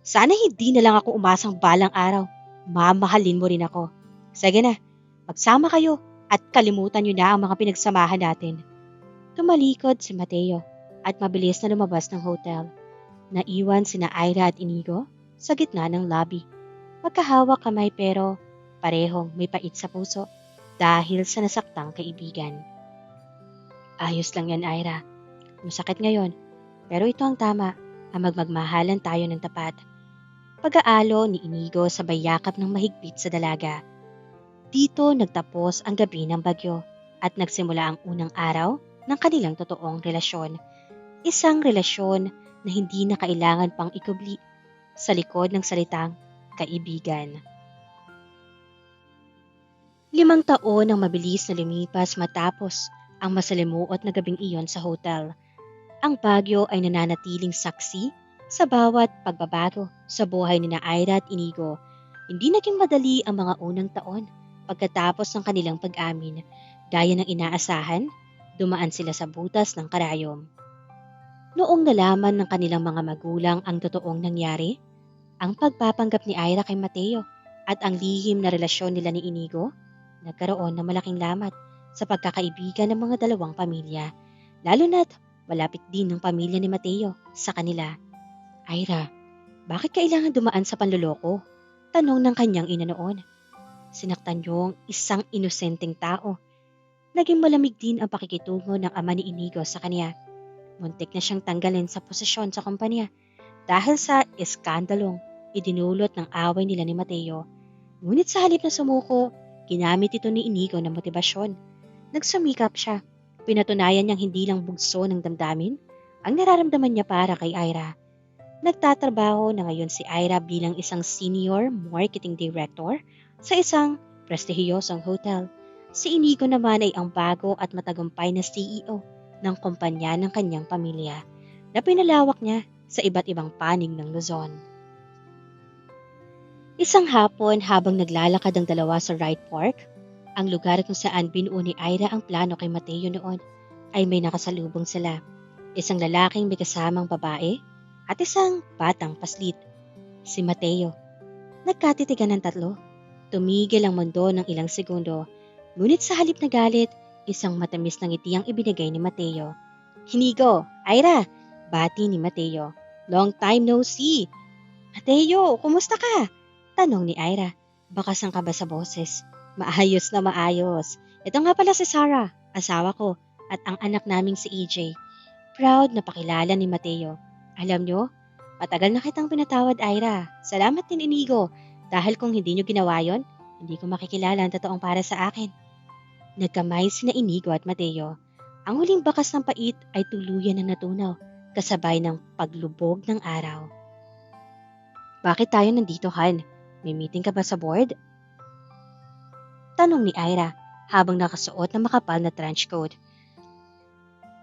Sana hindi na lang ako umasang balang araw. Mamahalin mo rin ako. Sige na, magsama kayo at kalimutan niyo na ang mga pinagsamahan natin. Tumalikod si Mateo at mabilis na lumabas ng hotel. Naiwan sina Ira at Inigo sa gitna ng lobby. Magkahawak kamay pero parehong may pait sa puso dahil sa nasaktang kaibigan. Ayos lang yan, Ira. Masakit ngayon. Pero ito ang tama, ang magmagmahalan tayo ng tapat. Pag-aalo ni Inigo sa bayakap ng mahigpit sa dalaga. Dito nagtapos ang gabi ng bagyo at nagsimula ang unang araw ng kanilang totoong relasyon. Isang relasyon na hindi na kailangan pang ikubli sa likod ng salitang kaibigan. 5 taon ang mabilis na lumipas matapos ang masalimuot na gabing iyon sa hotel. Ang Baguio ay nananatiling saksi sa bawat pagbabago sa buhay ni Ira at Inigo. Hindi naging madali ang mga unang taon pagkatapos ng kanilang pag-amin. Gaya ng inaasahan, dumaan sila sa butas ng karayom. Noong nalaman ng kanilang mga magulang ang totoong nangyari, ang pagpapanggap ni Ira kay Mateo at ang lihim na relasyon nila ni Inigo, nagkaroon ng malaking lamat sa pagkakaibigan ng mga dalawang pamilya, lalo na't malapit din ng pamilya ni Mateo sa kanila. Ira, bakit kailangan dumaan sa panloloko? Tanong ng kanyang ina noon. Sinaktan niyong isang inosenteng tao. Naging malamig din ang pakikitungo ng ama ni Inigo sa kanya. Muntik na siyang tanggalin sa posisyon sa kumpanya dahil sa iskandalong idinulot ng away nila ni Mateo. Ngunit sa halip na sumuko, ginamit ito ni Inigo na motibasyon. Nagsumikap siya. Pinatunayan niyang hindi lang bugso ng damdamin ang nararamdaman niya para kay Ira. Nagtatrabaho na ngayon si Ira bilang isang senior marketing director sa isang prestihiyosong hotel. Si Inigo naman ay ang bago at matagumpay na CEO ng kumpanya ng kanyang pamilya na pinalawak niya sa iba't ibang panig ng Luzon. Isang hapon habang naglalakad ang dalawa sa Wright Park, ang lugar kung saan binuo ni Ira ang plano kay Mateo noon, ay may nakasalubong sila. Isang lalaking may kasamang babae at isang batang paslit. Si Mateo. Nagkatitigan ng tatlo. Tumigil ang mundo ng ilang segundo. Ngunit sa halip na galit, isang matamis na ngiti ang ibinigay ni Mateo. Inigo, Ira, bati ni Mateo. Long time no see. Mateo, kumusta ka? Tanong ni Ira. Bakas ang kaba sa boses. Maayos na maayos. Ito nga pala si Sarah, asawa ko, at ang anak naming si EJ. Proud na pakilala ni Mateo. Alam nyo, matagal na kitang pinatawad, Ira. Salamat din, Inigo. Dahil kung hindi nyo ginawa yon, hindi ko makikilala ang totoong para sa akin. Nagkamay sina Inigo at Mateo. Ang huling bakas ng pait ay tuluyan na natunaw, kasabay ng paglubog ng araw. Bakit tayo nandito, Han? May meeting ka ba sa board? Tanong ni Ira habang nakasuot ng makapal na trench coat.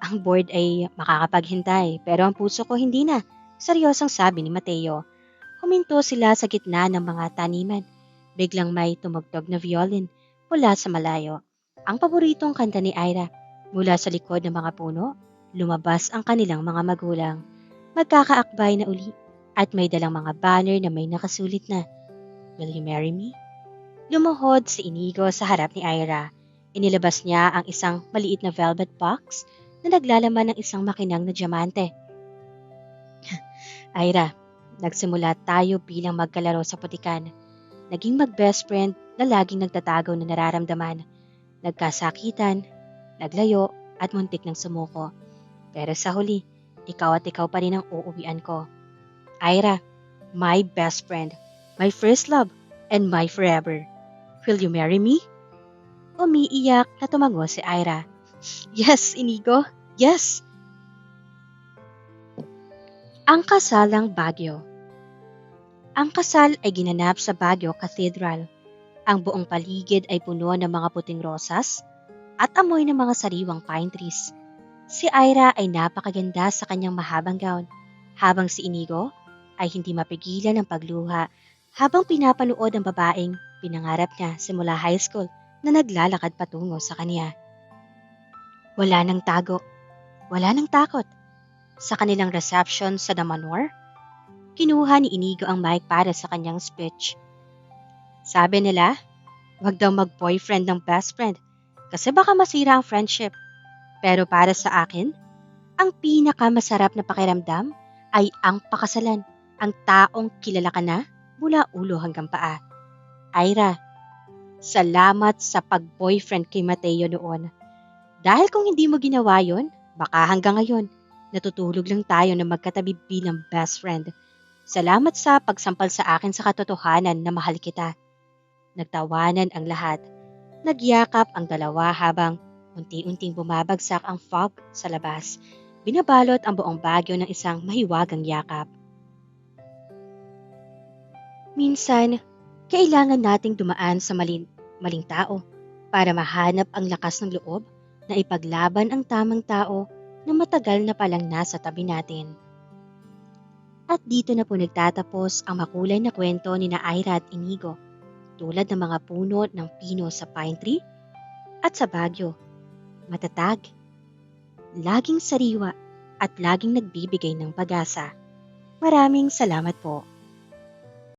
Ang board ay makakapaghintay pero ang puso ko hindi na, seryosong sabi ni Mateo. Huminto sila sa gitna ng mga taniman. Biglang may tumugtog na violin mula sa malayo. Ang paboritong kanta ni Ira. Mula sa likod ng mga puno, lumabas ang kanilang mga magulang. Magkakaakbay na uli at may dalang mga banner na may nakasulit na, "Will you marry me?" Lumuhod si Inigo sa harap ni Ira. Inilabas niya ang isang maliit na velvet box na naglalaman ng isang makinang na diamante. Ira, nagsimula tayo bilang magkalaro sa putikan. Naging mag-best friend na laging nagtatago na nararamdaman. Nagkasakitan, naglayo, at muntik ng sumuko. Pero sa huli, ikaw pa rin ang uuwian ko. Ira, my best friend, my first love, and my forever. Will you marry me? Umiiyak na tumango si Ira. Yes, Inigo, yes. Ang kasalang Baguio. Ang kasal ay ginanap sa Baguio Cathedral. Ang buong paligid ay puno ng mga puting rosas at amoy ng mga sariwang pine trees. Si Ira ay napakaganda sa kanyang mahabang gown, habang si Inigo ay hindi mapigilan ng pagluha habang pinapanood ang babaeng pinangarap niya simula high school na naglalakad patungo sa kanya. Wala nang tago, wala nang takot. Sa kanilang reception sa Damanhor, kinuha ni Inigo ang mic para sa kanyang speech. Sabi nila, wag daw mag-boyfriend ng best friend kasi baka masira ang friendship. Pero para sa akin, ang pinakamasarap na pakiramdam ay ang pakasalan, ang taong kilala ka na mula ulo hanggang paa. Ira, salamat sa pag-boyfriend kay Mateo noon. Dahil kung hindi mo ginawa yon, baka hanggang ngayon, natutulog lang tayo na magkatabi bilang best friend. Salamat sa pagsampal sa akin sa katotohanan na mahal kita. Nagtawanan ang lahat. Nagyakap ang dalawa habang unti-unting bumabagsak ang fog sa labas. Binabalot ang buong Baguio ng isang mahiwagang yakap. Minsan, kailangan nating dumaan sa maling tao para mahanap ang lakas ng loob na ipaglaban ang tamang tao na matagal na palang nasa tabi natin. At dito na po nagtatapos ang makulay na kwento ni na Ira at Inigo, tulad ng mga puno ng pino sa pine tree at sa Baguio. Matatag, laging sariwa at laging nagbibigay ng pag-asa. Maraming salamat po.